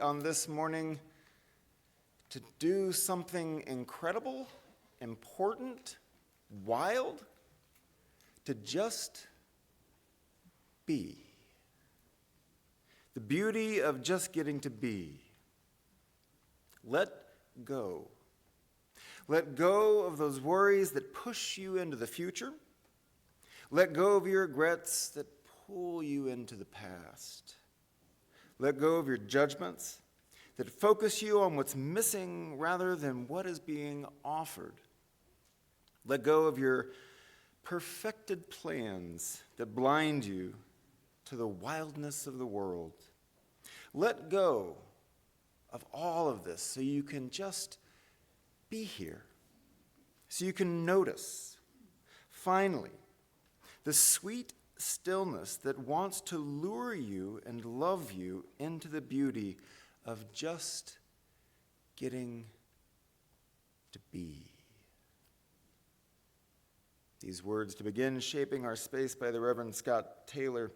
On this morning to do something incredible, important, wild, to just be. The beauty of just getting to be. Let go. Let go of those worries that push you into the future. Let go of your regrets that pull you into the past. Let go of your judgments that focus you on what's missing rather than what is being offered. Let go of your perfected plans that blind you to the wildness of the world. Let go of all of this so you can just be here, so you can notice, finally, the sweet stillness that wants to lure you and love you into the beauty of just getting to be. These words to begin shaping our space by the Reverend Scott Taylor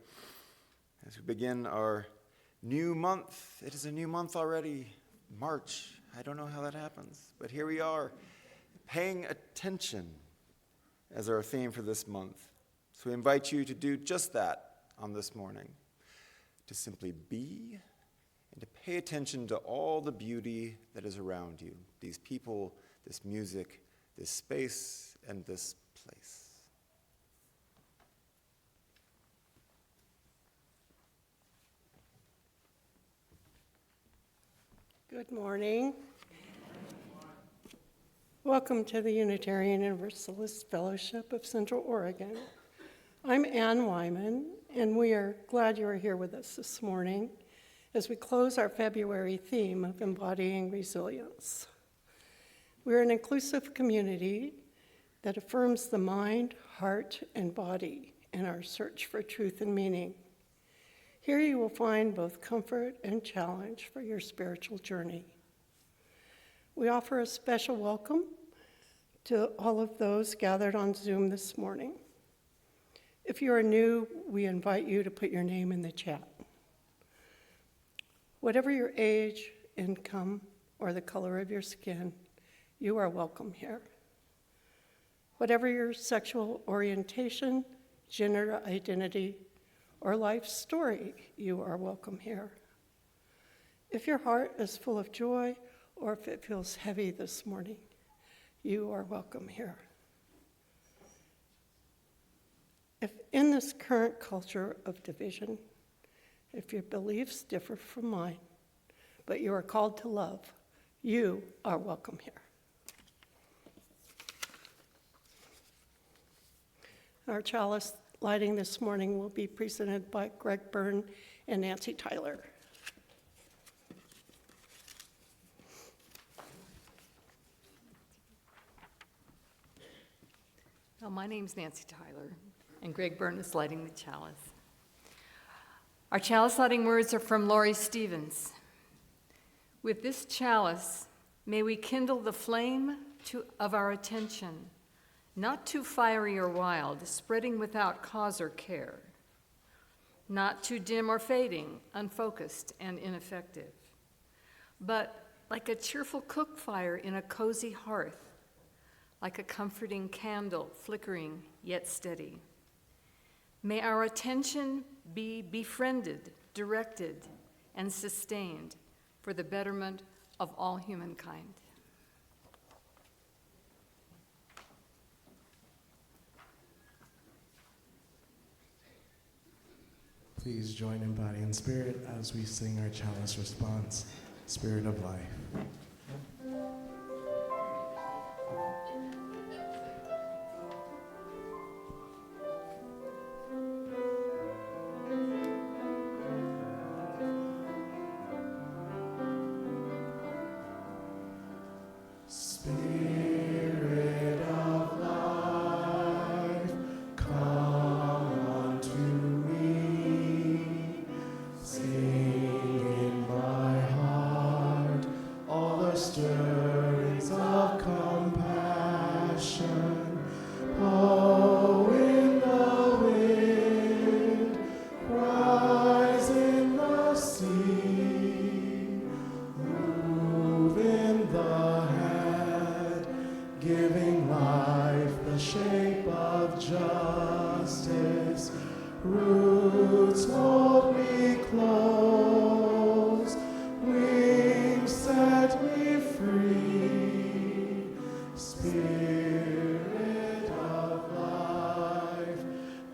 as we begin our new month. It is a new month already, March. I don't know how that happens, but here we are, paying attention as our theme for this month. So we invite you to do just that on this morning, to simply be and to pay attention to all the beauty that is around you, these people, this music, this space, and this place. Good morning. Welcome to the Unitarian Universalist Fellowship of Central Oregon. I'm Ann Wyman, and we are glad you are here with us this morning as we close our February theme of embodying resilience. We're an inclusive community that affirms the mind, heart, and body in our search for truth and meaning. Here you will find both comfort and challenge for your spiritual journey. We offer a special welcome to all of those gathered on Zoom this morning. If you are new, we invite you to put your name in the chat. Whatever your age, income, or the color of your skin, you are welcome here. Whatever your sexual orientation, gender identity, or life story, you are welcome here. If your heart is full of joy, or if it feels heavy this morning, you are welcome here. If in this current culture of division, if your beliefs differ from mine, but you are called to love, you are welcome here. Our chalice lighting this morning will be presented by Greg Byrne and Nancy Tyler. Well, my name's Nancy Tyler, and Greg Byrne is lighting the chalice. Our chalice lighting words are from Laurie Stevens. With this chalice, may we kindle the flame of our attention, not too fiery or wild, spreading without cause or care, not too dim or fading, unfocused and ineffective, but like a cheerful cook fire in a cozy hearth, like a comforting candle, flickering yet steady. May our attention be befriended, directed, and sustained for the betterment of all humankind. Please join in body and spirit as we sing our chalice response, Spirit of Life. Roots hold me close, wings set me free. Spirit of life,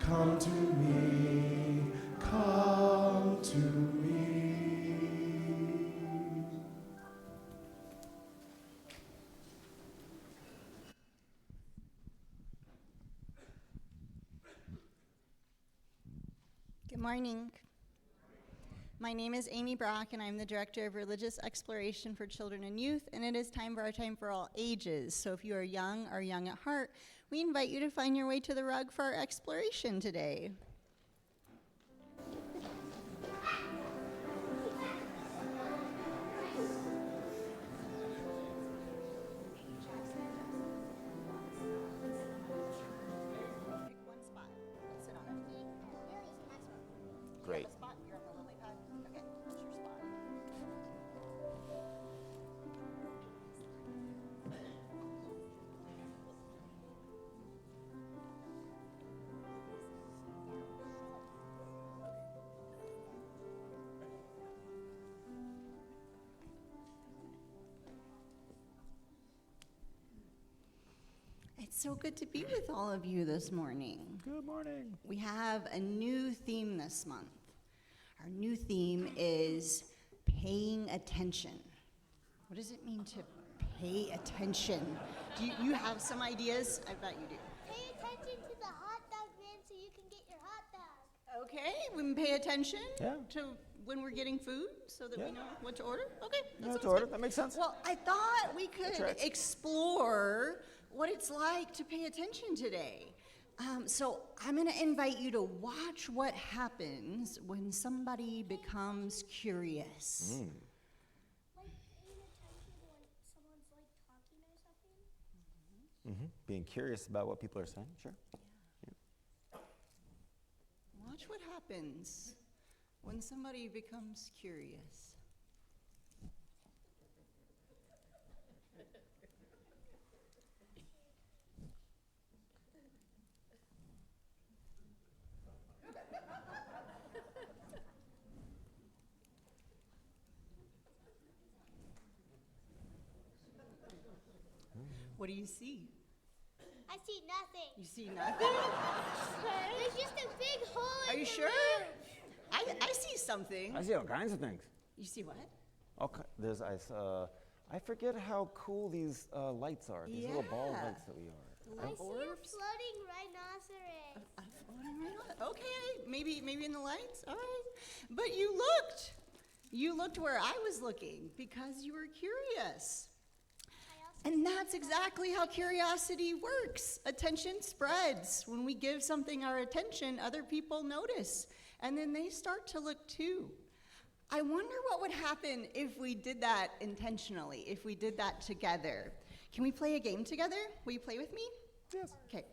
come to me, come to me. Good morning. My name is Amy Brock, and I'm the Director of Religious Exploration for Children and Youth, and it is time for our Time for All Ages. So if you are young or young at heart, we invite you to find your way to the rug for our exploration today. Pick one spot. Sit on it. Great. Spot. You're on the lily pad. Okay, it's your spot. It's so good to be with all of you this morning. Good morning. We have a new theme this month. Our new theme is paying attention. What does it mean to pay attention? Do you have some ideas? I bet you do. Pay attention to the hot dog man so you can get your hot dog. Okay, we can pay attention Yeah. to when we're getting food so that Yeah. we know what to order. Okay, that No, sounds it's order. good. That makes sense. Well, I thought we could tracks. explore what it's like to pay attention today. So I'm going to invite you to watch what happens when somebody becomes curious. Like paying attention when someone's like talking or something. Being curious about what people are saying, sure. Watch what happens when somebody becomes curious. What do you see? I see nothing. You see nothing? There's just a big hole Are in you the sure? roof. I see something. I see all kinds of things. You see what? Okay, I forget how cool these lights are. These little ball Yeah. lights that we are. I see a Orbs? floating rhinoceros. Okay, maybe in the lights. All right, but you looked where I was looking because you were curious. And that's exactly how curiosity works. Attention spreads. When we give something our attention, other people notice, and then they start to look too. I wonder what would happen if we did that intentionally, if we did that together. Can we play a game together? Will you play with me? Yes. Okay.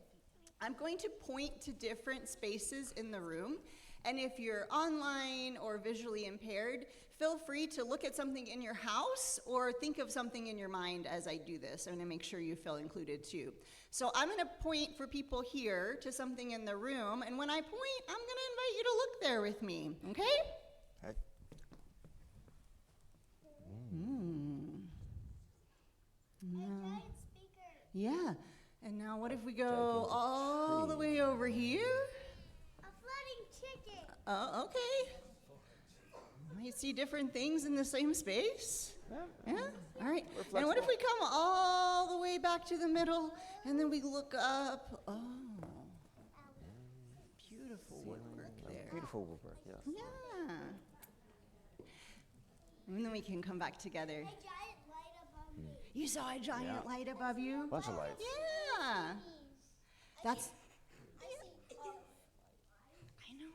I'm going to point to different spaces in the room, and if you're online or visually impaired, feel free to look at something in your house or think of something in your mind as I do this. I'm going to make sure you feel included too. So I'm going to point for people here to something in the room, and when I point, I'm going to invite you to look there with me, okay? Okay. A giant speaker. Yeah. And now what if we go all the way over here? A floating chicken. Oh, okay. Might see different things in the same space. Yeah? All right. And what if we come all the way back to the middle and then we look up? Oh. Beautiful woodwork there. Beautiful woodwork, yes. Yeah. And then we can come back together. A giant light above me. You saw a giant Yeah. light above you? Bunch of lights. Yeah. That's. I see. I know.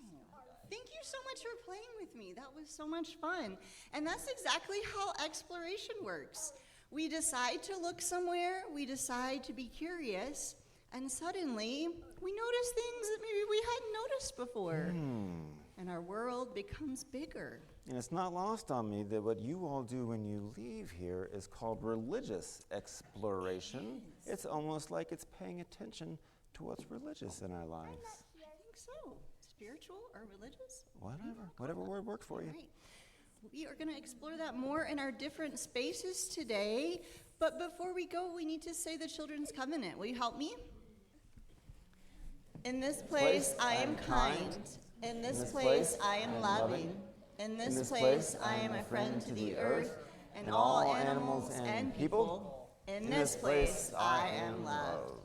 Thank you so much for playing with me. That was so much fun. And that's exactly how exploration works. We decide to look somewhere, we decide to be curious, and suddenly we notice things that maybe we hadn't noticed before. And our world becomes bigger. And it's not lost on me that what you all do when you leave here is called religious exploration. It's almost like it's paying attention to what's religious in our lives. I think so. It's spiritual or religious? Whatever word works for you. All right. We are going to explore that more in our different spaces today. But before we go, we need to say the Children's Covenant. Will you help me? In this place, I am kind. In this place, I am loving. In this place, I am a friend to the earth and all animals and people. In this place, I am loved.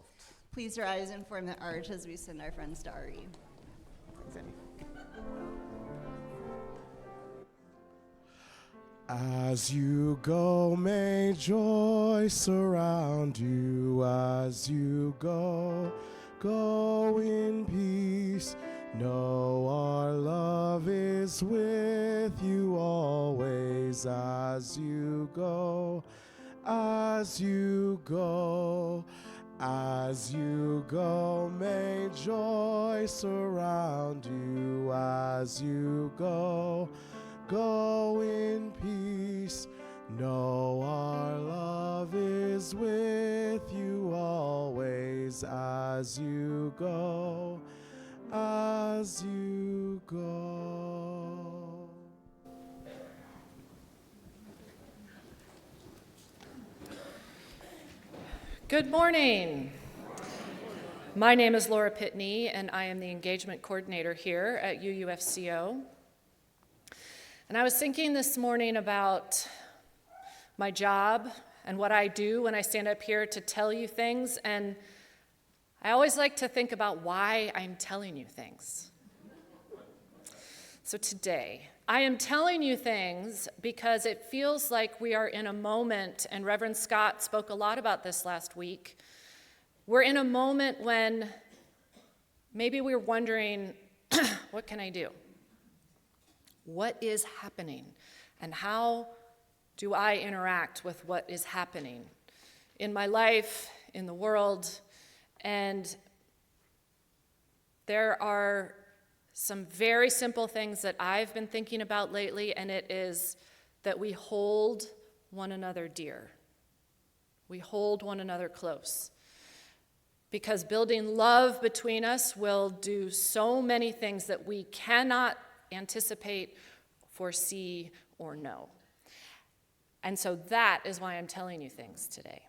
Please rise and form the arch as we send our friends to Ari. Thanks, Amy. As you go, may joy surround you. As you go, go in peace. Know our love is with you always. As you go, as you go, as you go, may joy surround you. As you go, go in peace. Know our love is with you always. As you go, as you go. Good morning. My name is Laura Pitney, and I am the engagement coordinator here at UUFCO. And I was thinking this morning about my job and what I do when I stand up here to tell you things, and I always like to think about why I'm telling you things. So today, I am telling you things because it feels like we are in a moment, and Reverend Scott spoke a lot about this last week. We're in a moment when maybe we're wondering, what can I do? What is happening? And how do I interact with what is happening in my life, in the world? And there are some very simple things that I've been thinking about lately, and it is that we hold one another dear. We hold one another close. Because building love between us will do so many things that we cannot anticipate, foresee, or know. And so that is why I'm telling you things today.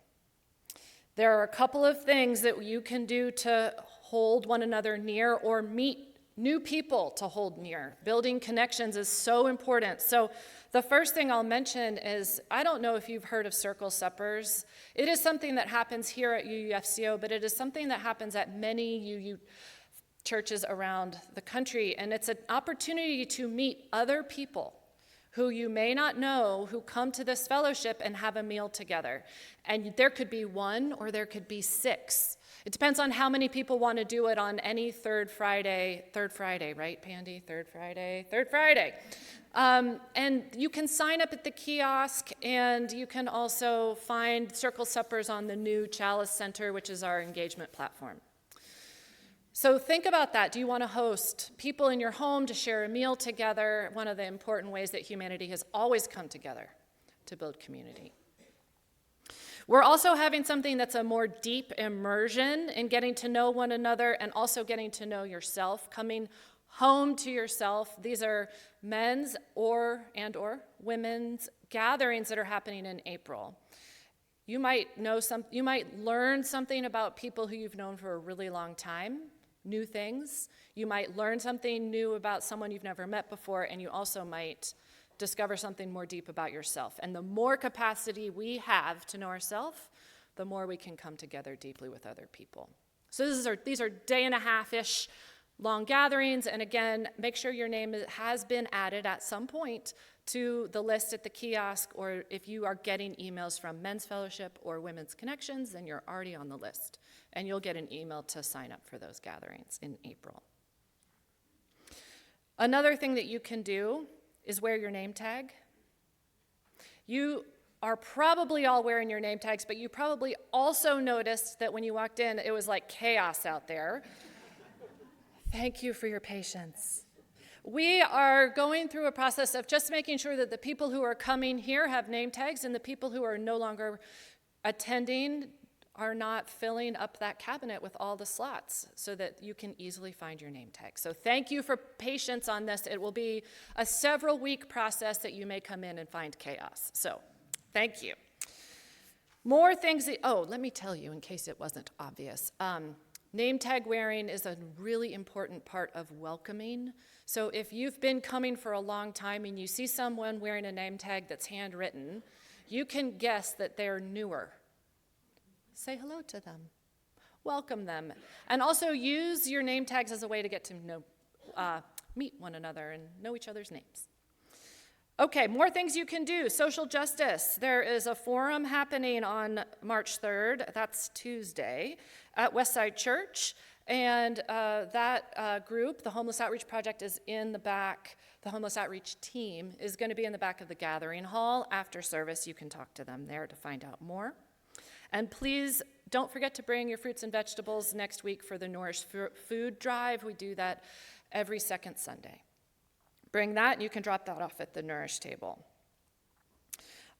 There are a couple of things that you can do to hold one another near or meet new people to hold near. Building connections is so important. So the first thing I'll mention is, I don't know if you've heard of circle suppers. It is something that happens here at UUFCO, but it is something that happens at many UU churches around the country, and it's an opportunity to meet other people who you may not know, who come to this fellowship and have a meal together. And there could be one or there could be 6. It depends on how many people want to do it on any third Friday, right, Pandy? Third Friday. And you can sign up at the kiosk, and you can also find circle suppers on the new Chalice Center, which is our engagement platform. So think about that. Do you want to host people in your home to share a meal together? One of the important ways that humanity has always come together to build community. We're also having something that's a more deep immersion in getting to know one another and also getting to know yourself, coming home to yourself. These are men's or women's gatherings that are happening in April. You might learn something about people who you've known for a really long time, new things. You might learn something new about someone you've never met before, and you also might discover something more deep about yourself. And the more capacity we have to know ourselves, the more we can come together deeply with other people. So these are day and a half-ish long gatherings, and again, make sure your name has been added at some point to the list at the kiosk, or if you are getting emails from Men's Fellowship or Women's Connections, then you're already on the list, and you'll get an email to sign up for those gatherings in April. Another thing that you can do is wear your name tag. You are probably all wearing your name tags, but you probably also noticed that when you walked in, it was like chaos out there. Thank you for your patience. We are going through a process of just making sure that the people who are coming here have name tags, and the people who are no longer attending are not filling up that cabinet with all the slots so that you can easily find your name tag. So thank you for patience on this. It will be a several-week process that you may come in and find chaos. So thank you. More things, let me tell you in case it wasn't obvious. Name tag wearing is a really important part of welcoming. So if you've been coming for a long time and you see someone wearing a name tag that's handwritten, you can guess that they're newer. Say hello to them. Welcome them. And also use your name tags as a way to get to meet one another and know each other's names. Okay, more things you can do. Social justice. There is a forum happening on March 3rd. That's Tuesday at Westside Church. And that group, the Homeless Outreach Project, is in the back. The Homeless Outreach team is going to be in the back of the gathering hall. After service, you can talk to them there to find out more. And please don't forget to bring your fruits and vegetables next week for the Nourish Food Drive. We do that every second Sunday. Bring that, and you can drop that off at the Nourish table.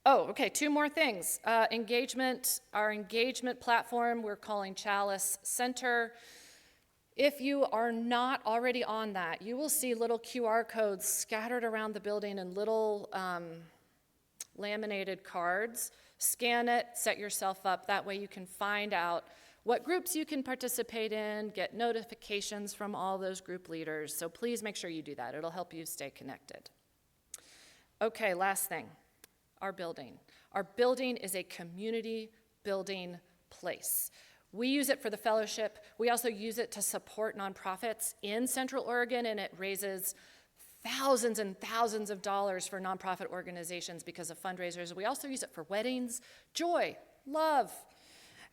Oh, okay, 2 more things. Engagement, our engagement platform, we're calling Chalice Center. If you are not already on that, you will see little QR codes scattered around the building and little laminated cards. Scan it, set yourself up. That way you can find out what groups you can participate in, get notifications from all those group leaders. So please make sure you do that. It'll help you stay connected. Okay, last thing, our building. Our building is a community building place. We use it for the fellowship. We also use it to support nonprofits in Central Oregon, and it raises thousands and thousands of dollars for nonprofit organizations because of fundraisers. We also use it for weddings, joy, love.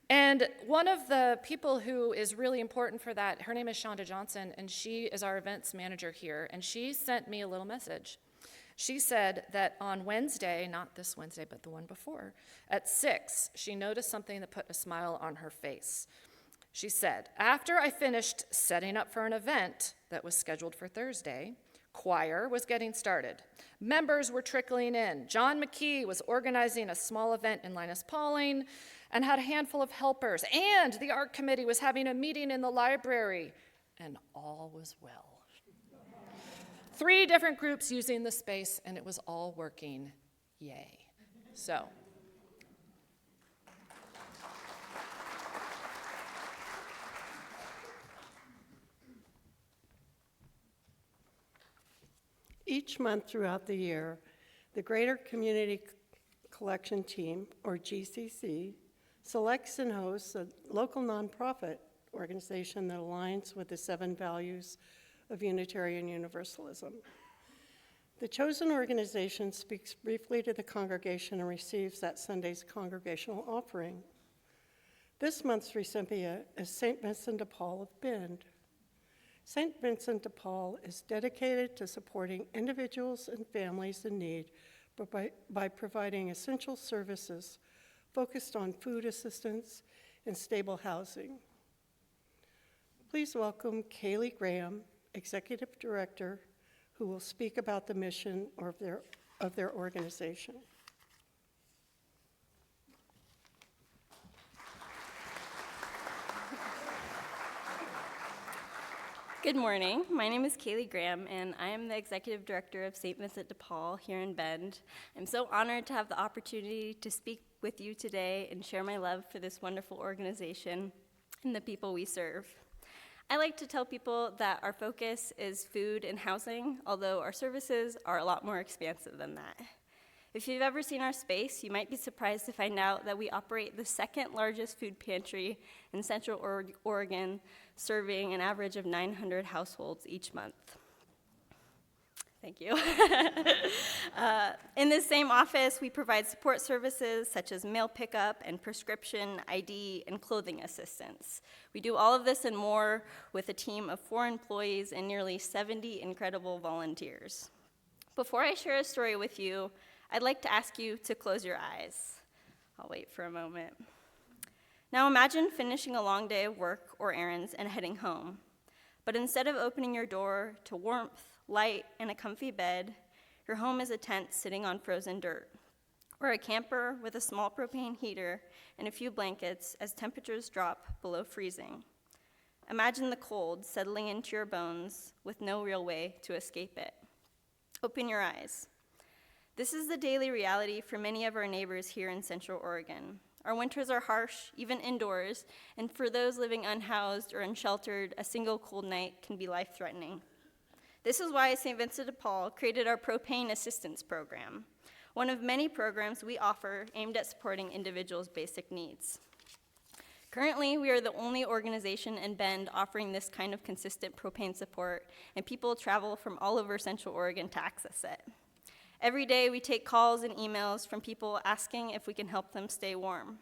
And one of the people who is really important for that, her name is Shonda Johnson, and she is our events manager here, and she sent me a little message. She said that on Wednesday, not this Wednesday, but the one before, at 6, she noticed something that put a smile on her face. She said, after I finished setting up for an event that was scheduled for Thursday, choir was getting started. Members were trickling in. John McKee was organizing a small event in Linus Pauling and had a handful of helpers. And the art committee was having a meeting in the library. And all was well. 3 different groups using the space, and it was all working. Yay. So. Each month throughout the year, the Greater Community Collection Team, or GCC, selects and hosts a local nonprofit organization that aligns with the 7 values of Unitarian Universalism. The chosen organization speaks briefly to the congregation and receives that Sunday's congregational offering. This month's recipient is St. Vincent de Paul of Bend. St. Vincent de Paul is dedicated to supporting individuals and families in need by providing essential services focused on food assistance and stable housing. Please welcome Kaylee Graham, Executive Director, who will speak about the mission of their organization. Good morning. My name is Kaylee Graham, and I am the Executive Director of St. Vincent de Paul here in Bend. I'm so honored to have the opportunity to speak with you today and share my love for this wonderful organization and the people we serve. I like to tell people that our focus is food and housing, although our services are a lot more expansive than that. If you've ever seen our space, you might be surprised to find out that we operate the 2nd largest food pantry in Central Oregon, serving an average of 900 households each month. Thank you. In this same office, we provide support services such as mail pickup and prescription, ID, and clothing assistance. We do all of this and more with a team of 4 employees and nearly 70 incredible volunteers. Before I share a story with you, I'd like to ask you to close your eyes. I'll wait for a moment. Now imagine finishing a long day of work or errands and heading home. But instead of opening your door to warmth, light, and a comfy bed, your home is a tent sitting on frozen dirt. or a camper with a small propane heater and a few blankets as temperatures drop below freezing. Imagine the cold settling into your bones with no real way to escape it. Open your eyes. This is the daily reality for many of our neighbors here in Central Oregon. Our winters are harsh, even indoors, and for those living unhoused or unsheltered, a single cold night can be life-threatening. This is why St. Vincent de Paul created our Propane Assistance Program, one of many programs we offer aimed at supporting individuals' basic needs. Currently, we are the only organization in Bend offering this kind of consistent propane support, and people travel from all over Central Oregon to access it. Every day, we take calls and emails from people asking if we can help them stay warm.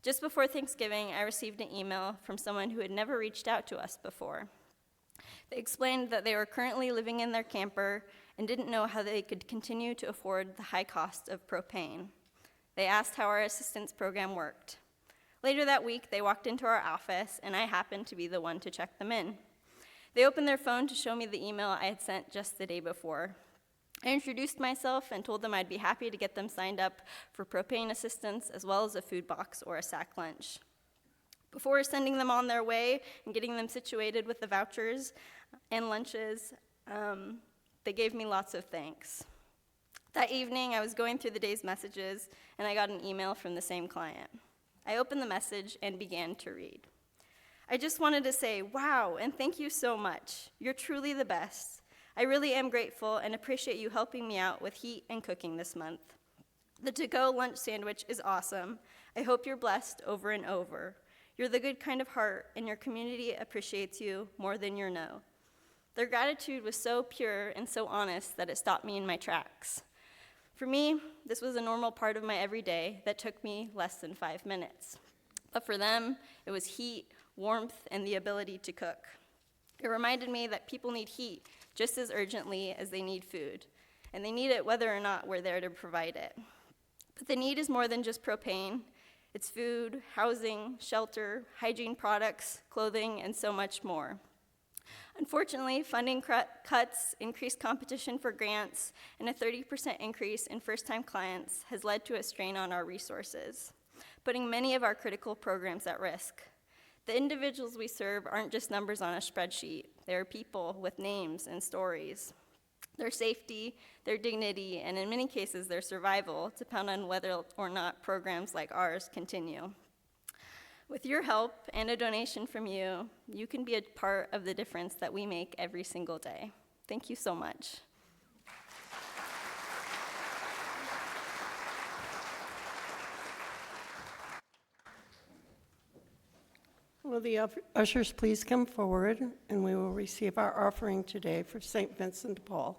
Just before Thanksgiving, I received an email from someone who had never reached out to us before. They explained that they were currently living in their camper and didn't know how they could continue to afford the high cost of propane. They asked how our assistance program worked. Later that week, they walked into our office, and I happened to be the one to check them in. They opened their phone to show me the email I had sent just the day before. I introduced myself and told them I'd be happy to get them signed up for propane assistance as well as a food box or a sack lunch. Before sending them on their way and getting them situated with the vouchers and lunches, they gave me lots of thanks. That evening, I was going through the day's messages, and I got an email from the same client. I opened the message and began to read. I just wanted to say, wow, and thank you so much. You're truly the best. I really am grateful and appreciate you helping me out with heat and cooking this month. The to-go lunch sandwich is awesome. I hope you're blessed over and over. You're the good kind of heart, and your community appreciates you more than you know. Their gratitude was so pure and so honest that it stopped me in my tracks. For me, this was a normal part of my everyday that took me less than 5 minutes. But for them, it was heat, warmth, and the ability to cook. It reminded me that people need heat just as urgently as they need food, and they need it whether or not we're there to provide it. But the need is more than just propane. It's food, housing, shelter, hygiene products, clothing, and so much more. Unfortunately, funding cuts, increased competition for grants, and a 30% increase in first-time clients has led to a strain on our resources, putting many of our critical programs at risk. The individuals we serve aren't just numbers on a spreadsheet. They are people with names and stories. Their safety, their dignity, and in many cases, their survival depend on whether or not programs like ours continue. With your help and a donation from you, you can be a part of the difference that we make every single day. Thank you so much. Will the ushers please come forward, and we will receive our offering today for St. Vincent de Paul.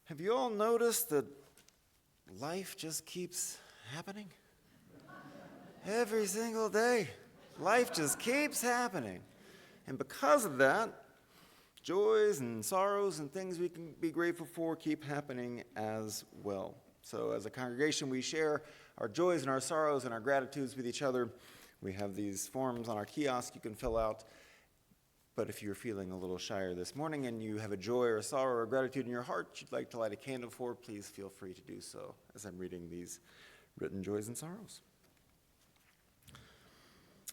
Have you all noticed that life just keeps happening? Every single day, life just keeps happening. And because of that, joys and sorrows and things we can be grateful for keep happening as well. So as a congregation, we share our joys and our sorrows and our gratitudes with each other. We have these forms on our kiosk you can fill out. But if you're feeling a little shyer this morning and you have a joy or a sorrow or gratitude in your heart you'd like to light a candle for, please feel free to do so as I'm reading these written joys and sorrows.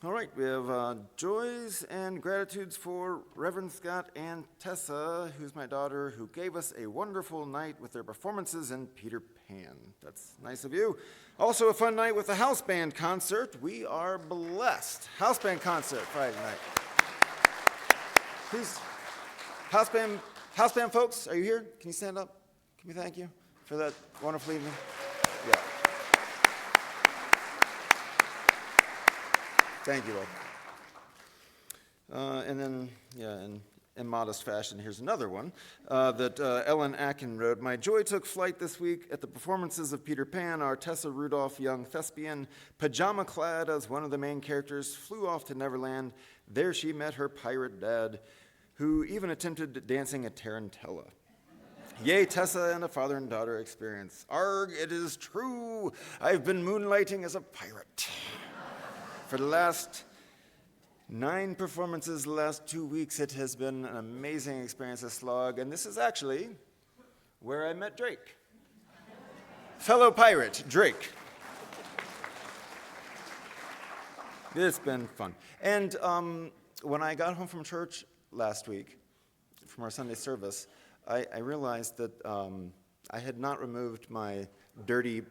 All right, we have joys and gratitudes for Reverend Scott and Tessa, who's my daughter, who gave us a wonderful night with their performances in Peter Pan. That's nice of you. Also a fun night with the house band concert. We are blessed. House band concert Friday night. Please, house band folks, are you here? Can you stand up? Can we thank you for that wonderful evening? Yeah. Thank you all. And then, in modest fashion, here's another one that Ellen Akin wrote. My joy took flight this week at the performances of Peter Pan. Our Tessa Rudolph, young thespian, pajama-clad as one of the main characters, flew off to Neverland. There she met her pirate dad, who even attempted dancing a tarantella. Yay, Tessa and a father and daughter experience. Arg, it is true. I've been moonlighting as a pirate. For the last 9 performances, the last 2 weeks, it has been an amazing experience at Slog, and this is actually where I met Drake. Fellow pirate, Drake. It's been fun. And when I got home from church last week, from our Sunday service, I realized that I had not removed my dirty,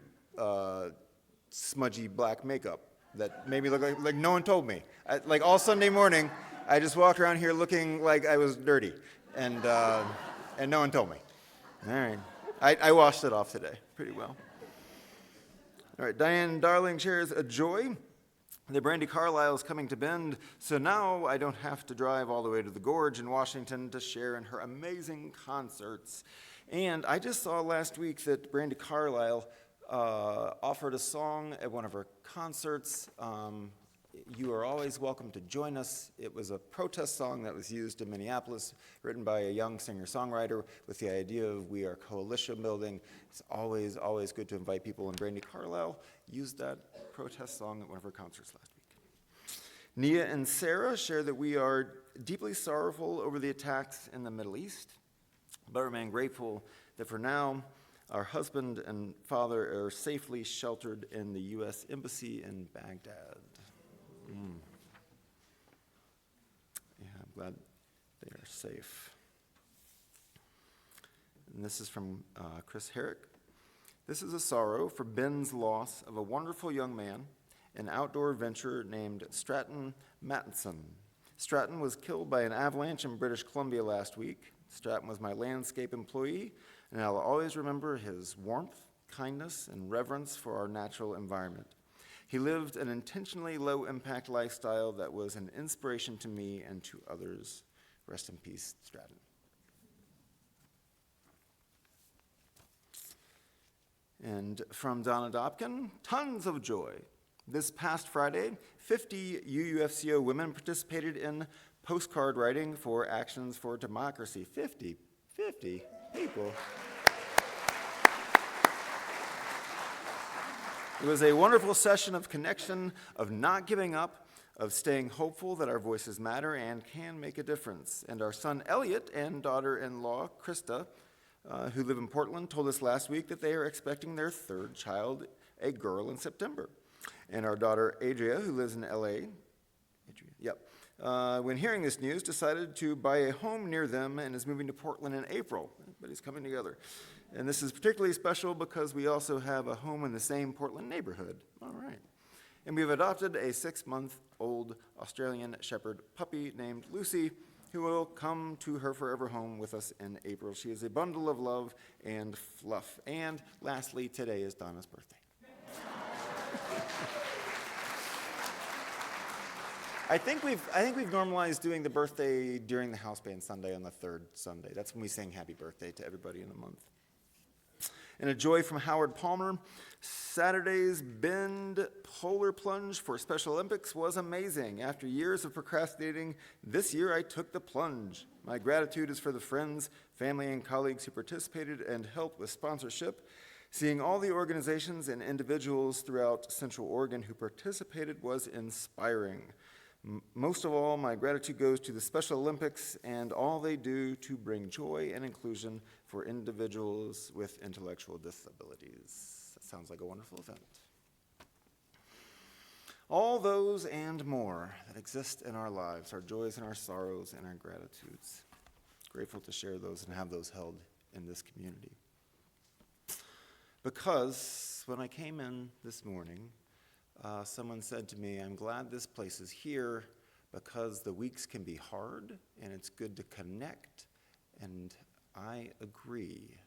smudgy black makeup that made me look like no one told me. Like all Sunday morning, I just walked around here looking like I was dirty, and no one told me. All right. I washed it off today pretty well. All right, Diane Darling shares a joy. The Brandy Carlisle is coming to Bend, so now I don't have to drive all the way to the Gorge in Washington to share in her amazing concerts. And I just saw last week that Brandy Carlisle offered a song at one of her concerts. You are always welcome to join us. It was a protest song that was used in Minneapolis, written by a young singer-songwriter with the idea of we are coalition building. It's always, always good to invite people, and Brandy Carlisle used that protest song at one of her concerts last week. Nia and Sarah share that we are deeply sorrowful over the attacks in the Middle East, but remain grateful that for now, our husband and father are safely sheltered in the U.S. Embassy in Baghdad. Yeah, I'm glad they are safe. And this is from Chris Herrick. This is a sorrow for Ben's loss of a wonderful young man, an outdoor adventurer named Stratton Mattinson. Stratton was killed by an avalanche in British Columbia last week. Stratton was my landscape employee, and I'll always remember his warmth, kindness, and reverence for our natural environment. He lived an intentionally low-impact lifestyle that was an inspiration to me and to others. Rest in peace, Stratton. And from Donna Dobkin, tons of joy. This past Friday, 50 UUFCO women participated in postcard writing for Actions for Democracy. 50 people. It was a wonderful session of connection, of not giving up, of staying hopeful that our voices matter and can make a difference. And our son Elliot and daughter-in-law Krista, who live in Portland, told us last week that they are expecting their 3rd child, a girl, in September. And our daughter Adria, who lives in LA, when hearing this news, decided to buy a home near them and is moving to Portland in April. Everybody's coming together. And this is particularly special because we also have a home in the same Portland neighborhood. All right. And we've adopted a 6-month-old Australian Shepherd puppy named Lucy, who will come to her forever home with us in April. She is a bundle of love and fluff. And lastly, today is Donna's birthday. I think we've normalized doing the birthday during the house band Sunday on the 3rd Sunday. That's when we sing happy birthday to everybody in the month. And a joy from Howard Palmer. Saturday's Bend Polar Plunge for Special Olympics was amazing. After years of procrastinating, this year I took the plunge. My gratitude is for the friends, family, and colleagues who participated and helped with sponsorship. Seeing all the organizations and individuals throughout Central Oregon who participated was inspiring. Most of all, my gratitude goes to the Special Olympics and all they do to bring joy and inclusion for individuals with intellectual disabilities. That sounds like a wonderful event. All those and more that exist in our lives, our joys and our sorrows and our gratitudes. Grateful to share those and have those held in this community. Because when I came in this morning, someone said to me, I'm glad this place is here because the weeks can be hard and it's good to connect, and I agree.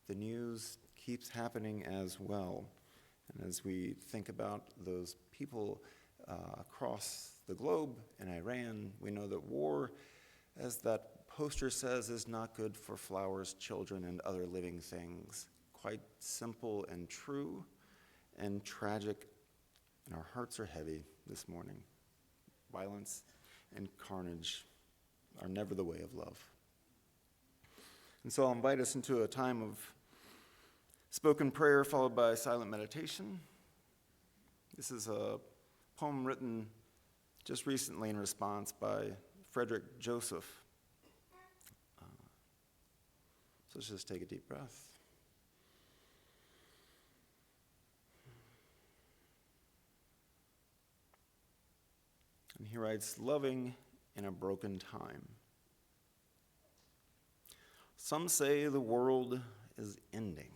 The news keeps happening as well. And as we think about those people across the globe in Iran, we know that war, as that poster says, is not good for flowers, children, and other living things. Quite simple and true and tragic. And our hearts are heavy this morning. Violence and carnage are never the way of love. And so I'll invite us into a time of spoken prayer followed by silent meditation. This is a poem written just recently in response by Frederick Joseph. So let's just take a deep breath. And he writes, loving in a broken time. Some say the world is ending,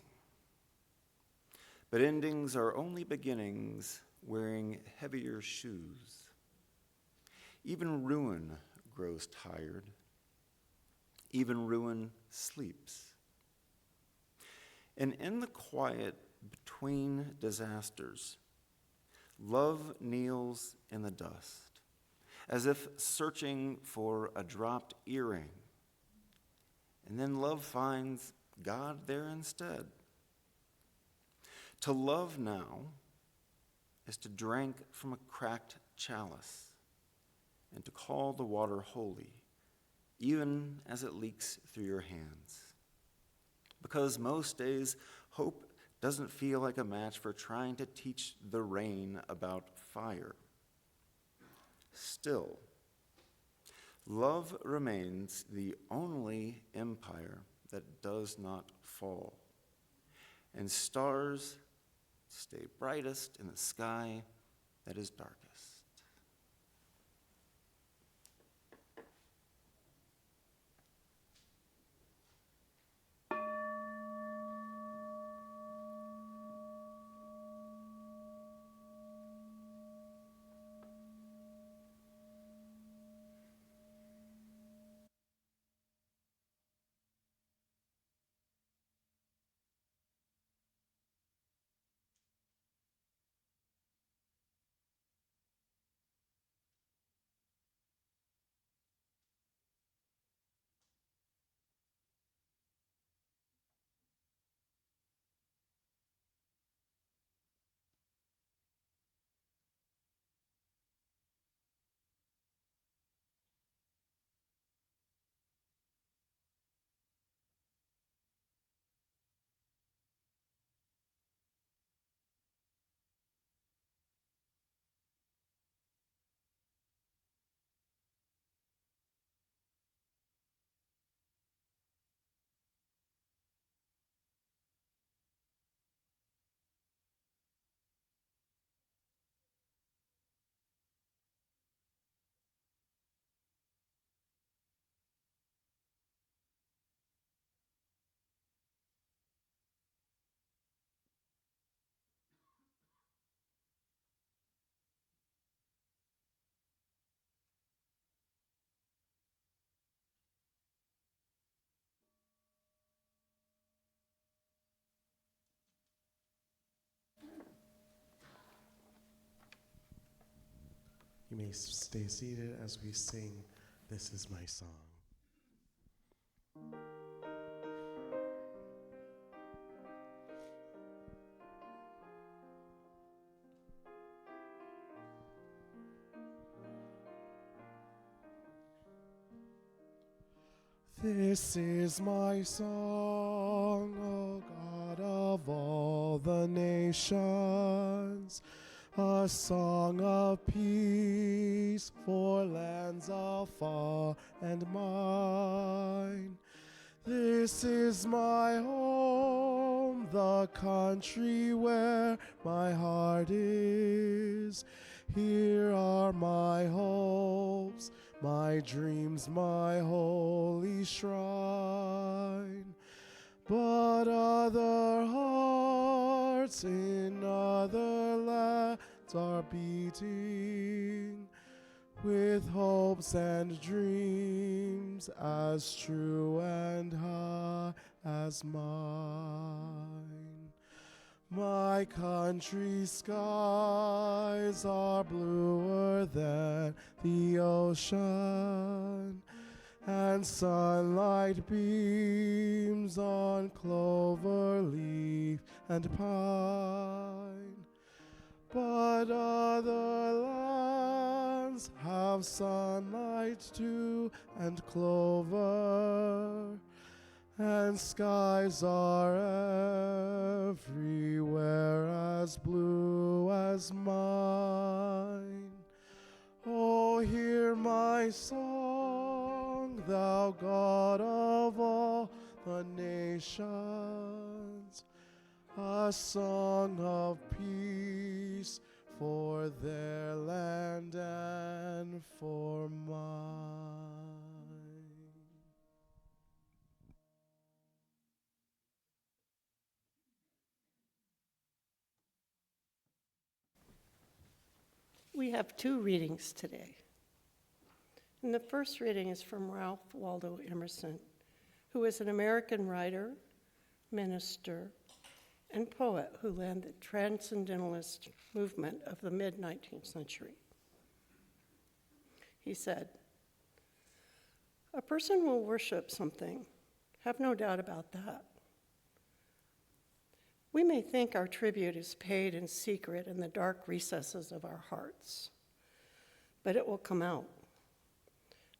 but endings are only beginnings wearing heavier shoes. Even ruin grows tired. Even ruin sleeps. And in the quiet between disasters, love kneels in the dust, as if searching for a dropped earring. And then love finds God there instead. To love now is to drink from a cracked chalice and to call the water holy, even as it leaks through your hands. Because most days, hope doesn't feel like a match for trying to teach the rain about fire. Still, love remains the only empire that does not fall, and stars stay brightest in the sky that is darkest. You may stay seated as we sing This Is My Song. This is my song, O God of all the nations, a song of peace for lands afar and mine. This is my home, the country where my heart is. Here are my hopes, my dreams, my holy shrine. But other hearts in other lands are beating with hopes and dreams as true and high as mine. My country's skies are bluer than the ocean, and sunlight beams on clover leaf and pine. But other lands have sunlight too, and clover, and skies are everywhere as blue as mine. Oh, hear my song, thou God of all the nations, a song of peace for their land and for mine. We have two readings today. And the first reading is from Ralph Waldo Emerson, who is an American writer, minister, and poet who led the transcendentalist movement of the mid-19th century. He said, "A person will worship something, have no doubt about that. We may think our tribute is paid in secret in the dark recesses of our hearts, but it will come out.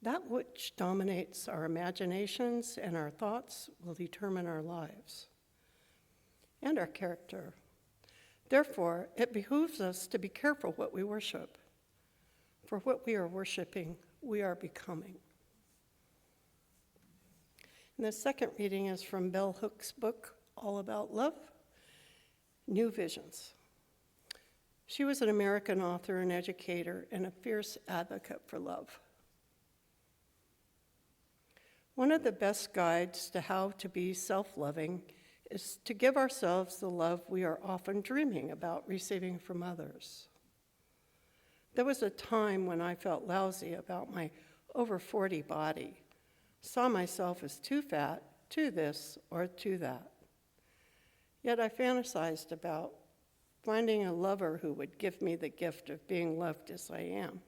That which dominates our imaginations and our thoughts will determine our lives and our character. Therefore, it behooves us to be careful what we worship, for what we are worshiping, we are becoming." And the second reading is from Bell Hook's book, All About Love, New Visions. She was an American author and educator and a fierce advocate for love. One of the best guides to how to be self-loving is to give ourselves the love we are often dreaming about receiving from others. There was a time when I felt lousy about my over 40 body, saw myself as too fat, too this or too that. Yet I fantasized about finding a lover who would give me the gift of being loved as I am.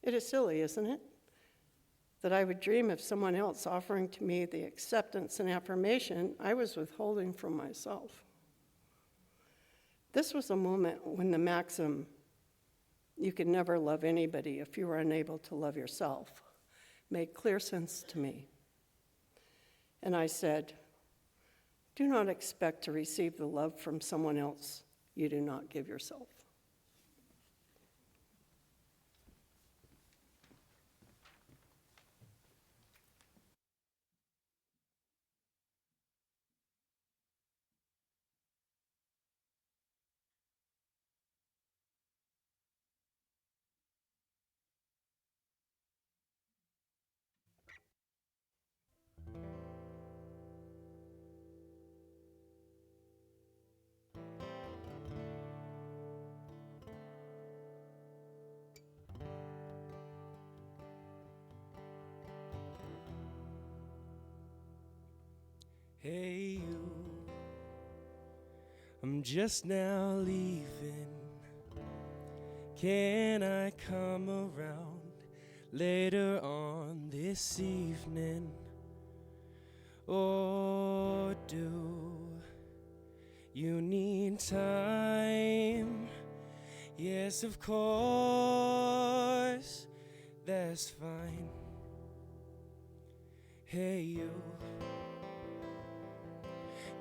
It is silly, isn't it, that I would dream of someone else offering to me the acceptance and affirmation I was withholding from myself. This was a moment when the maxim, "You can never love anybody if you are unable to love yourself," made clear sense to me. And I said, do not expect to receive the love from someone else you do not give yourself. Hey you, I'm just now leaving. Can I come around later on this evening? Or do you need time? Yes, of course, that's fine. Hey you,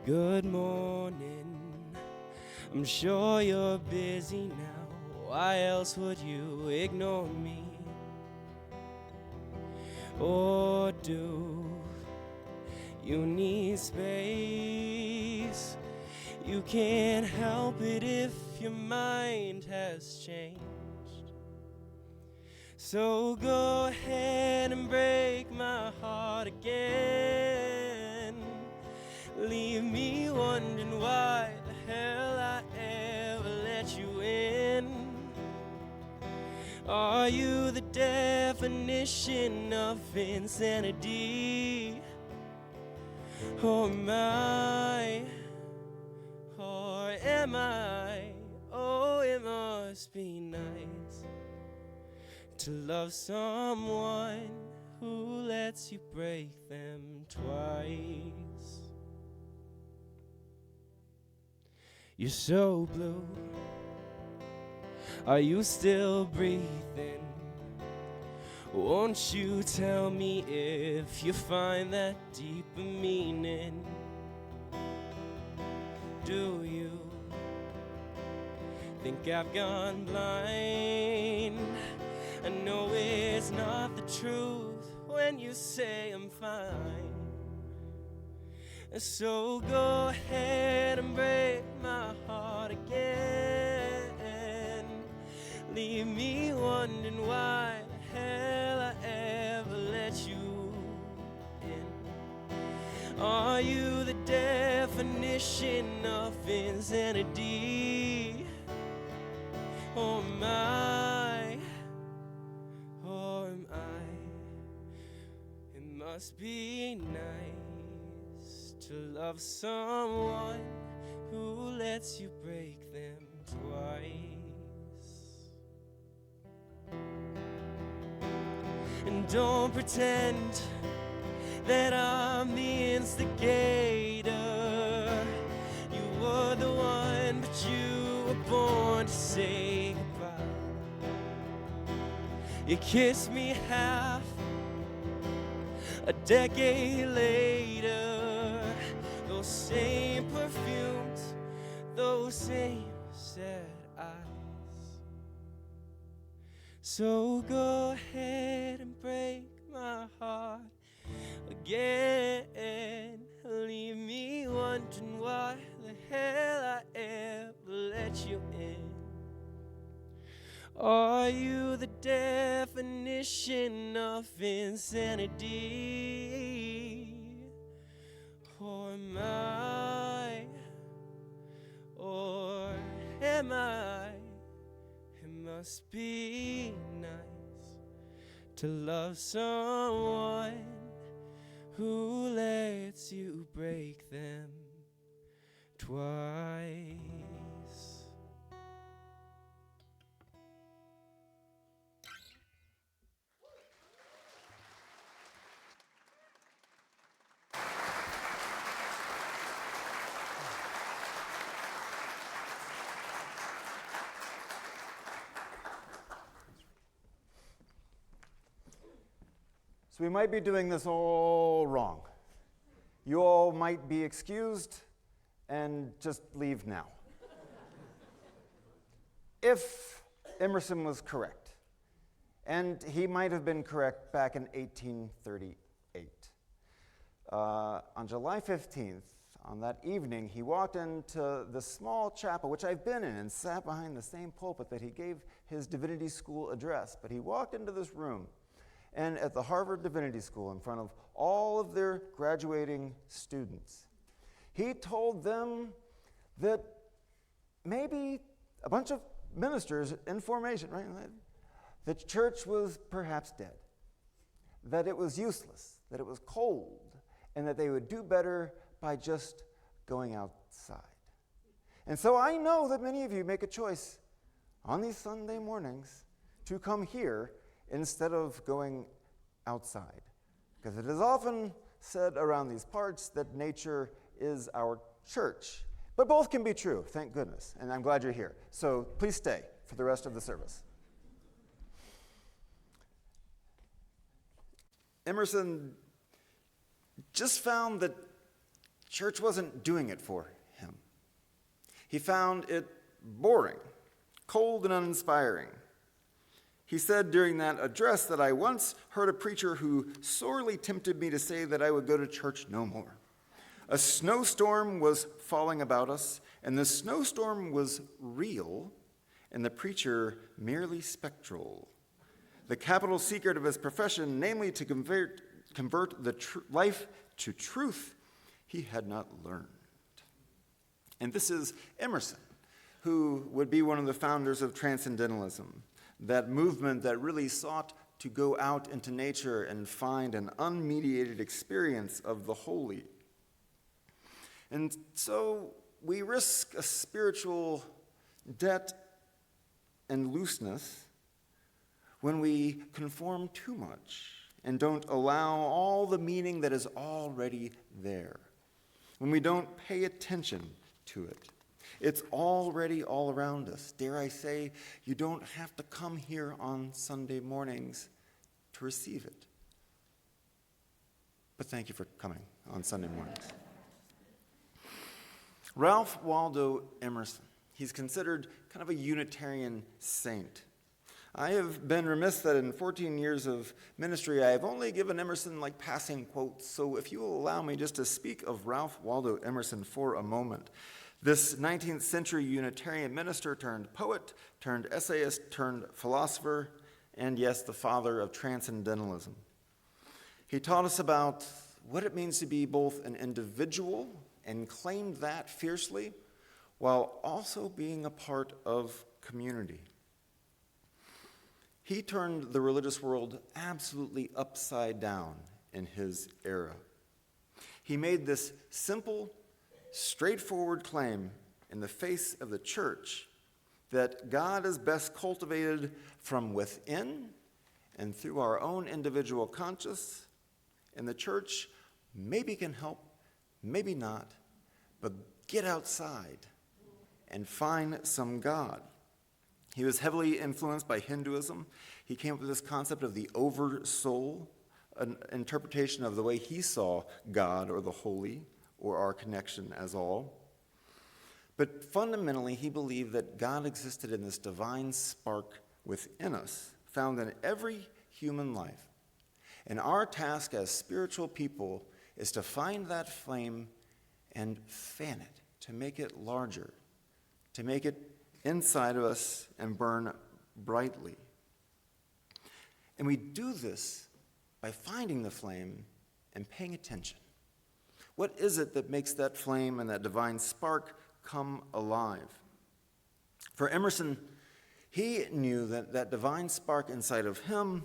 good morning. I'm sure you're busy now. Why else would you ignore me? Or do you need space? You can't help it if your mind has changed. So go ahead and break my heart again. Leave me wondering why the hell I ever let you in. Are you the definition of insanity? Or am I? Or am I? Oh, it must be nice to love someone who lets you break them twice. You're so blue. Are you still breathing? Won't you tell me if you find that deeper meaning? Do you think I've gone blind? I know it's not the truth when you say I'm fine. So go ahead and break my heart again. Leave me wondering why the hell I ever let you in. Are you the definition of insanity? Or am I? Or am I? It must be nice to love someone who lets you break them twice. And don't pretend that I'm the instigator. You were the one, but you were born to say goodbye. You kissed me half a decade later. Those same perfumes, those same sad eyes. So go ahead and break my heart again. Leave me wondering why the hell I ever let you in. Are you the definition of insanity? Or am I? Or am I? It must be nice to love someone who lets you break them twice. So we might be doing this all wrong. You all might be excused and just leave now. If Emerson was correct, and he might have been correct back in 1838. On July 15th, on that evening, he walked into the small chapel, which I've been in, and sat behind the same pulpit that he gave his divinity school address. But he walked into this room, and at the Harvard Divinity School, in front of all of their graduating students, he told them that maybe a bunch of ministers in formation, right? The church was perhaps dead, that it was useless, that it was cold, and that they would do better by just going outside. And so I know that many of you make a choice on these Sunday mornings to come here instead of going outside, because it is often said around these parts that nature is our church. But both can be true, thank goodness, and I'm glad you're here. So please stay for the rest of the service. Emerson just found that church wasn't doing it for him. He found it boring, cold, and uninspiring. He said during that address that I once heard a preacher who sorely tempted me to say that I would go to church no more. A snowstorm was falling about us, and the snowstorm was real, and the preacher merely spectral. The capital secret of his profession, namely to convert the life to truth, he had not learned. And this is Emerson, who would be one of the founders of Transcendentalism, that movement that really sought to go out into nature and find an unmediated experience of the holy. And so we risk a spiritual debt and looseness when we conform too much and don't allow all the meaning that is already there, when we don't pay attention to it. It's already all around us. Dare I say, you don't have to come here on Sunday mornings to receive it. But thank you for coming on Sunday mornings. Ralph Waldo Emerson. He's considered kind of a Unitarian saint. I have been remiss that in 14 years of ministry, I have only given Emerson like passing quotes. So if you will allow me just to speak of Ralph Waldo Emerson for a moment. This 19th century Unitarian minister turned poet, turned essayist, turned philosopher, and yes, the father of Transcendentalism. He taught us about what it means to be both an individual and claimed that fiercely, while also being a part of community. He turned the religious world absolutely upside down in his era. He made this simple, straightforward claim in the face of the church that God is best cultivated from within and through our own individual conscience, and the church maybe can help, maybe not, but get outside and find some God. He was heavily influenced by Hinduism. He came up with this concept of the over-soul, an interpretation of the way he saw God or the holy or our connection as all. But fundamentally, he believed that God existed in this divine spark within us, found in every human life. And our task as spiritual people is to find that flame and fan it, to make it larger, to make it inside of us and burn brightly. And we do this by finding the flame and paying attention. What is it that makes that flame and that divine spark come alive? For Emerson, he knew that that divine spark inside of him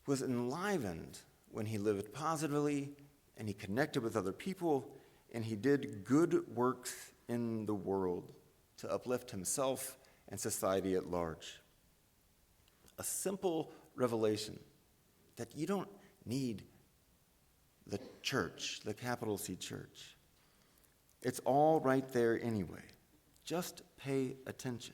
was enlivened when he lived positively and he connected with other people and he did good works in the world to uplift himself and society at large. A simple revelation that you don't need the church, the capital C church. It's all right there anyway. Just pay attention.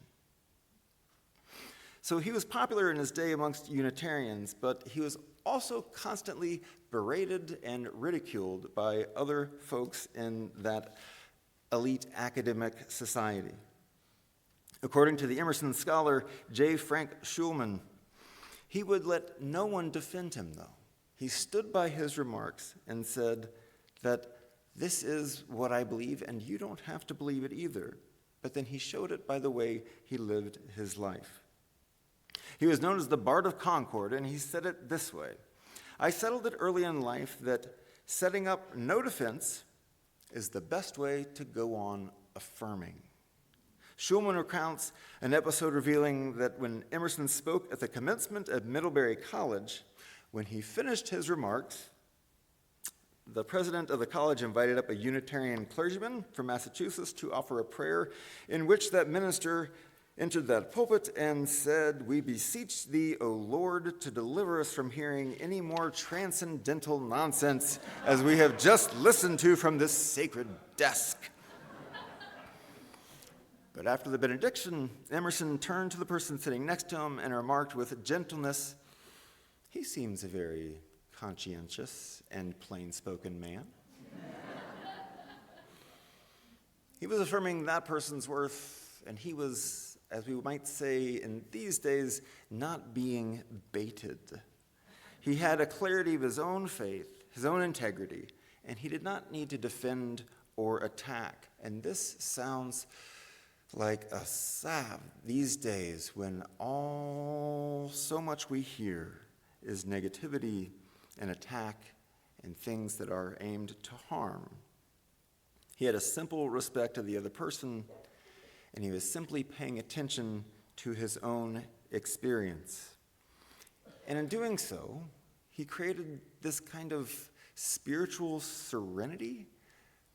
So he was popular in his day amongst Unitarians, but he was also constantly berated and ridiculed by other folks in that elite academic society. According to the Emerson scholar J. Frank Schulman, he would let no one defend him, though. He stood by his remarks and said that this is what I believe, and you don't have to believe it either. But then he showed it by the way he lived his life. He was known as the Bard of Concord, and he said it this way: I settled it early in life that setting up no defense is the best way to go on affirming. Schulman recounts an episode revealing that when Emerson spoke at the commencement at Middlebury College, when he finished his remarks, the president of the college invited up a Unitarian clergyman from Massachusetts to offer a prayer in which that minister entered that pulpit and said, "We beseech thee, O Lord, to deliver us from hearing any more transcendental nonsense as we have just listened to from this sacred desk." But after the benediction, Emerson turned to the person sitting next to him and remarked with gentleness, "He seems a very conscientious and plain-spoken man. He was affirming that person's worth, and he was, as we might say in these days, not being baited. He had a clarity of his own faith, his own integrity, and he did not need to defend or attack. And this sounds like a salve these days when so much we hear is negativity and attack and things that are aimed to harm. He had a simple respect of the other person, and he was simply paying attention to his own experience. And in doing so, he created this kind of spiritual serenity,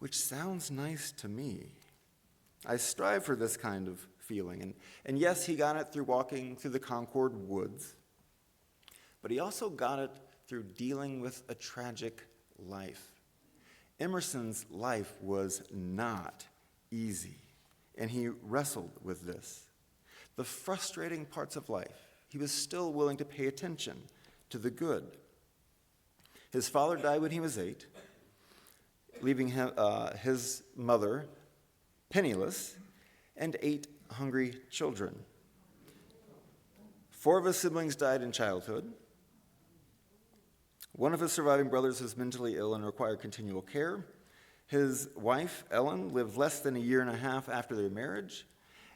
which sounds nice to me. I strive for this kind of feeling. And yes, he got it through walking through the Concord woods, but he also got it through dealing with a tragic life. Emerson's life was not easy, and he wrestled with this. The frustrating parts of life, he was still willing to pay attention to the good. His father died when he was 8, leaving his mother penniless and 8 hungry children. 4 of his siblings died in childhood. One of his surviving brothers was mentally ill and required continual care. His wife, Ellen, lived less than a year and a half after their marriage,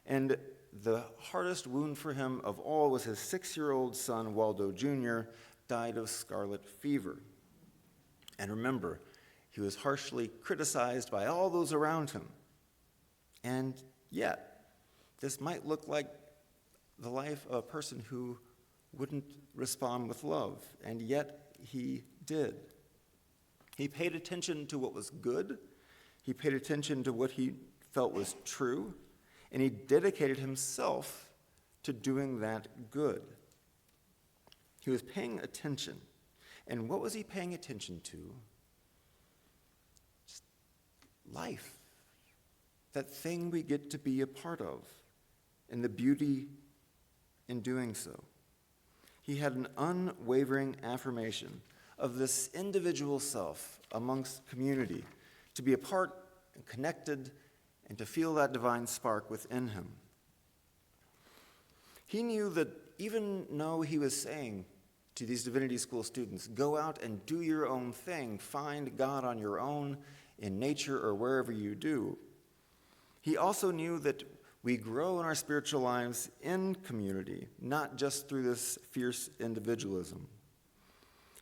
and the hardest wound for him of all was his 6-year-old son, Waldo Jr., died of scarlet fever. And remember, he was harshly criticized by all those around him. And yet, this might look like the life of a person who wouldn't respond with love, and yet he did. He paid attention to what was good, he paid attention to what he felt was true, and he dedicated himself to doing that good. He was paying attention. And what was he paying attention to? Just life. That thing we get to be a part of, and the beauty in doing so. He had an unwavering affirmation of this individual self amongst community, to be a part and connected and to feel that divine spark within him. He knew that even though he was saying to these divinity school students, go out and do your own thing, find God on your own in nature or wherever you do, he also knew that we grow in our spiritual lives in community, not just through this fierce individualism.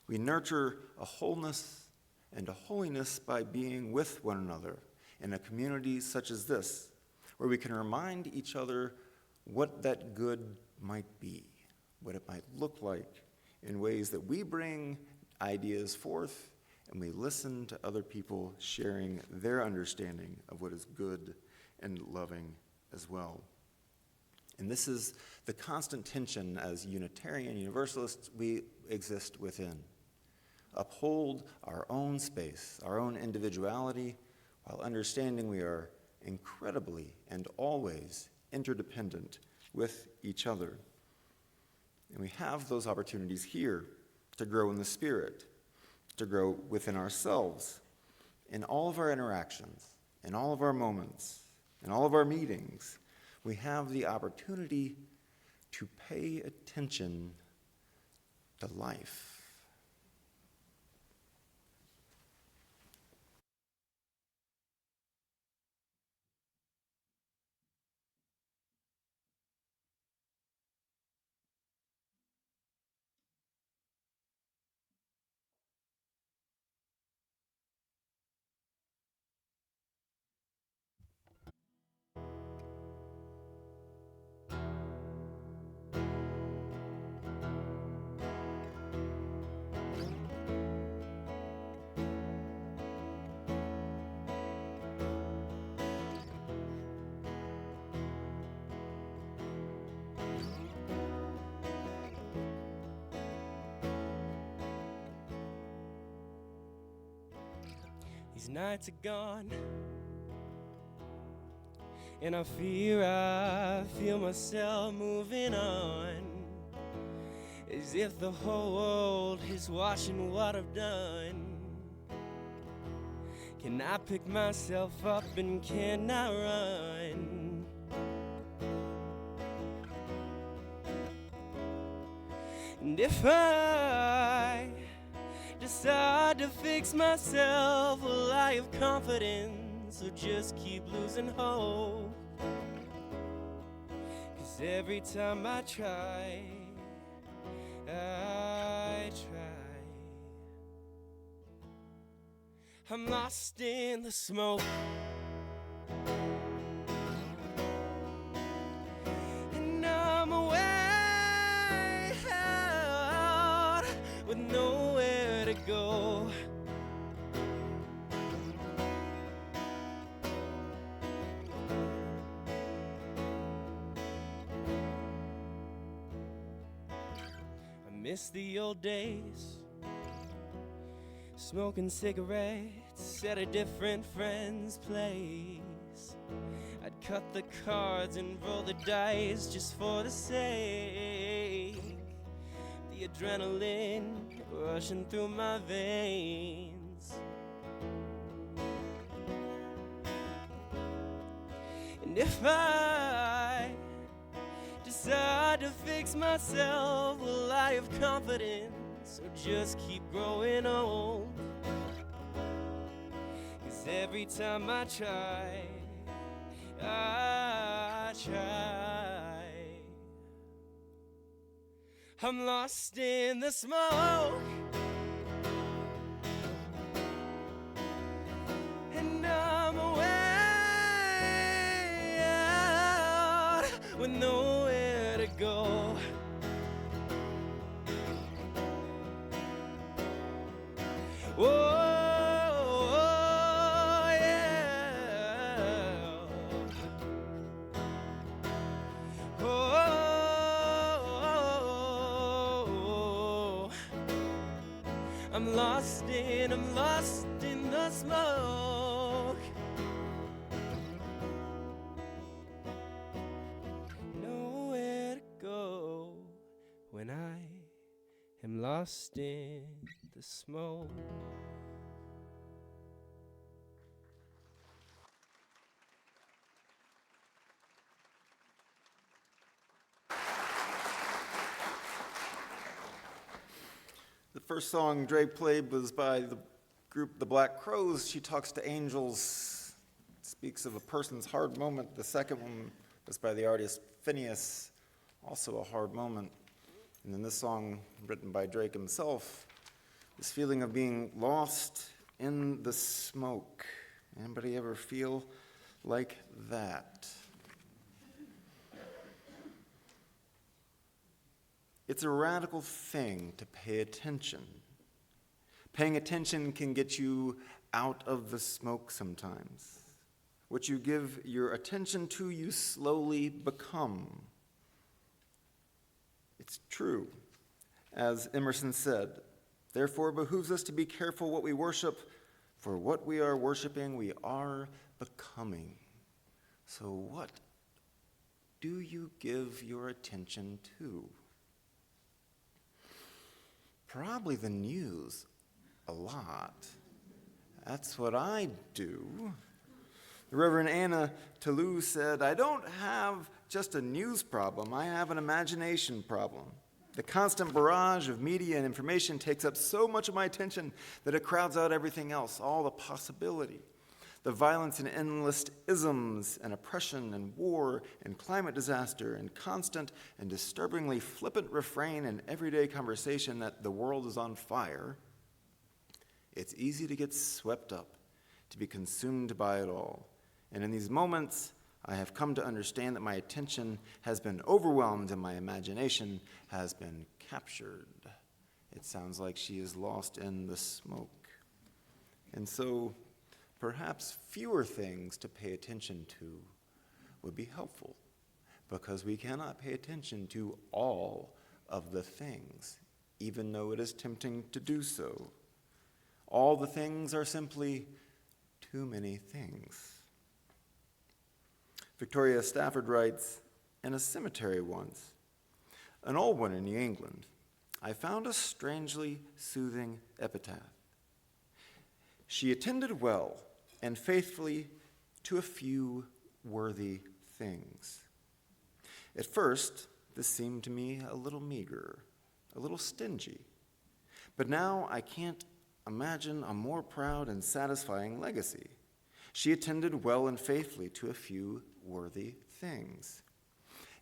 We nurture a wholeness and a holiness by being with one another in a community such as this, where we can remind each other what that good might be, what it might look like in ways that we bring ideas forth and we listen to other people sharing their understanding of what is good and loving as well. And this is the constant tension as Unitarian Universalists we exist within. Uphold our own space, our own individuality, while understanding we are incredibly and always interdependent with each other. And we have those opportunities here to grow in the Spirit, to grow within ourselves, in all of our interactions, in all of our moments, in all of our meetings. We have the opportunity to pay attention to life. These nights are gone, and I feel myself moving on. as if the whole world is watching what I've done. Can I pick myself up and can I run? And if I decide to fix myself, will I have confidence or just keep losing hope? 'Cause every time I try, I'm lost in the smoke. And I'm away out with nowhere to go. I miss the old days, smoking cigarettes at a different friend's place. I'd cut the cards and roll the dice just for the sake. The adrenaline rushing through my veins. And if I decide to fix myself, will I have confidence or just keep growing old? 'Cause every time I try, I'm lost in the smoke. And I'm away out with nowhere to go. Whoa. I'm lost in the smoke. Nowhere to go when I am lost in the smoke. The first song Drake played was by the group The Black Crows. She Talks to Angels, speaks of a person's hard moment. The second one was by the artist Phineas, also a hard moment. And then this song, written by Drake himself, this feeling of being lost in the smoke. Anybody ever feel like that? It's a radical thing to pay attention. Paying attention can get you out of the smoke sometimes. What you give your attention to, you slowly become. It's true. As Emerson said, therefore it behooves us to be careful what we worship, for what we are worshiping, we are becoming. So what do you give your attention to? Probably the news, a lot. That's what I do. The Reverend Anna Toulouse said, I don't have just a news problem, I have an imagination problem. The constant barrage of media and information takes up so much of my attention that it crowds out everything else, all the possibility. The violence and endless isms and oppression and war and climate disaster and constant and disturbingly flippant refrain in everyday conversation that the world is on fire. It's easy to get swept up, to be consumed by it all. And in these moments, I have come to understand that my attention has been overwhelmed and my imagination has been captured. It sounds like she is lost in the smoke. And so, perhaps fewer things to pay attention to would be helpful, because we cannot pay attention to all of the things, even though it is tempting to do so. All the things are simply too many things. Victoria Stafford writes, in a cemetery once, an old one in New England, I found a strangely soothing epitaph. She attended well and faithfully to a few worthy things. At first, this seemed to me a little meager, a little stingy. But now I can't imagine a more proud and satisfying legacy. She attended well and faithfully to a few worthy things.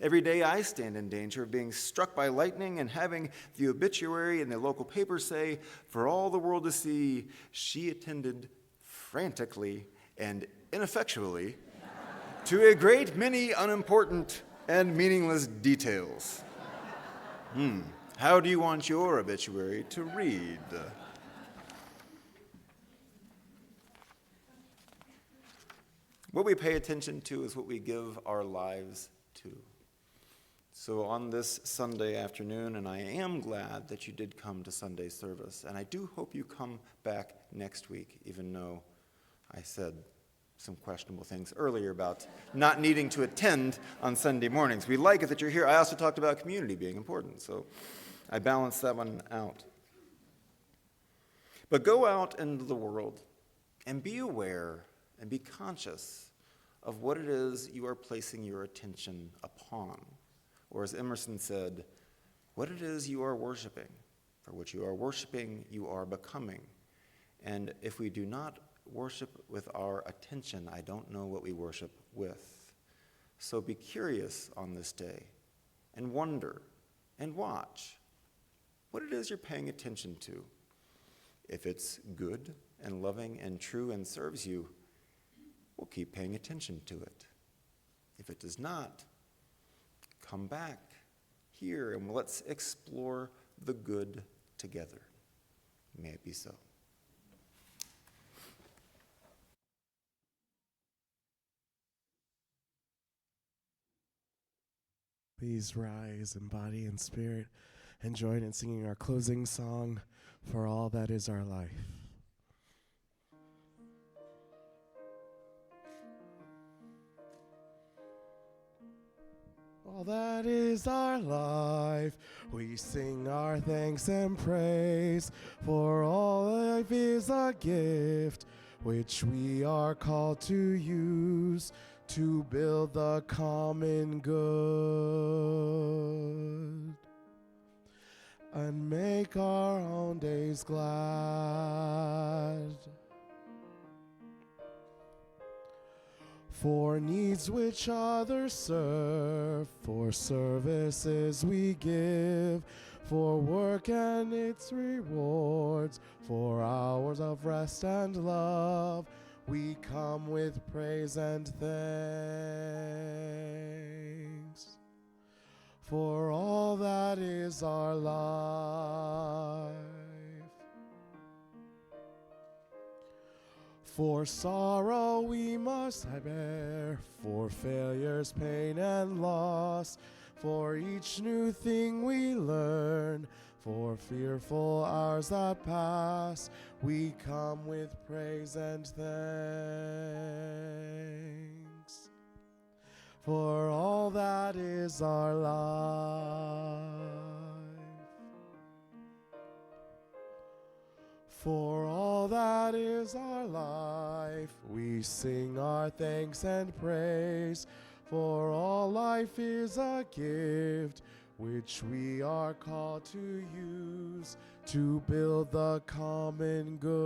Every day I stand in danger of being struck by lightning and having the obituary in the local paper say, for all the world to see, she attended frantically and ineffectually to a great many unimportant and meaningless details. How do you want your obituary to read? What we pay attention to is what we give our lives to. So on this Sunday afternoon, and I am glad that you did come to Sunday service, and I do hope you come back next week, even though I said some questionable things earlier about not needing to attend on Sunday mornings. We like it that you're here. I also talked about community being important, so I balanced that one out. But go out into the world and be aware and be conscious of what it is you are placing your attention upon. Or as Emerson said, what it is you are worshiping. For what you are worshiping, you are becoming. And if we do not worship with our attention, I don't know what we worship with. So be curious on this day and wonder and watch what it is you're paying attention to. If it's good and loving and true and serves you, we'll keep paying attention to it. If it does not, come back here and let's explore the good together. May it be so. Please rise in body and spirit and join in singing our closing song, For All That Is Our Life. All that is our life, we sing our thanks and praise, for all life is a gift which we are called to use to build the common good and make our own days glad. For needs which others serve, for services we give, for work and its rewards, for hours of rest and love, we come with praise and thanks. For all that is our life. For sorrow we must bear, for failures, pain, and loss, for each new thing we learn, for fearful hours that pass, we come with praise and thanks. For all that is our life. For all that is our life, we sing our thanks and praise. For all life is a gift which we are called to use to build the common good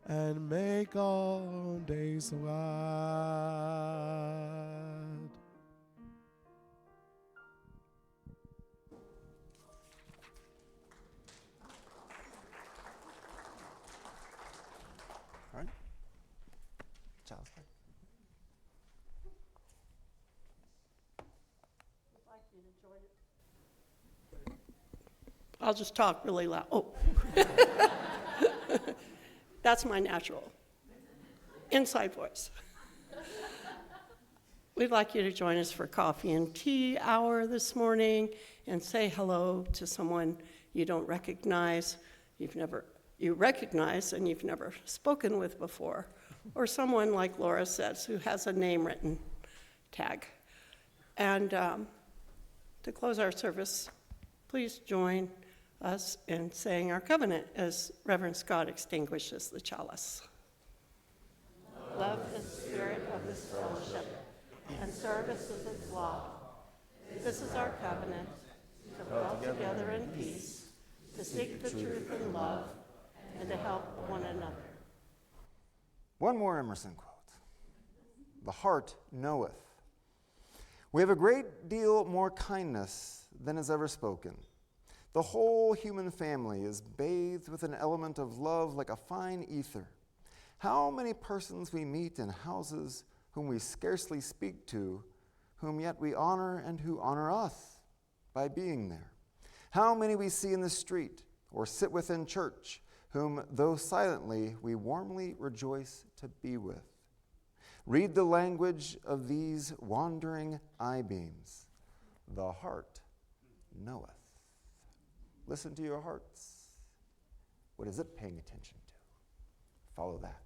and make all days glad. All right. Child's play. I'll just talk really loud. Oh. That's my natural inside voice. We'd like you to join us for coffee and tea hour this morning and say hello to someone you don't recognize, you recognize and you've never spoken with before, or someone like Laura says who has a name written tag. And To close our service, please join us in saying our covenant as Reverend Scott extinguishes the chalice. Love is the spirit of this fellowship, and service is its law. This is our covenant, to dwell together in peace, to seek the truth in love, and to help one another. One more Emerson quote. The heart knoweth. We have a great deal more kindness than is ever spoken. The whole human family is bathed with an element of love like a fine ether. How many persons we meet in houses whom we scarcely speak to, whom yet we honor and who honor us by being there. How many we see in the street or sit within church, whom though silently we warmly rejoice to be with. Read the language of these wandering eye-beams. The heart knoweth. Listen to your hearts. What is it paying attention to? Follow that.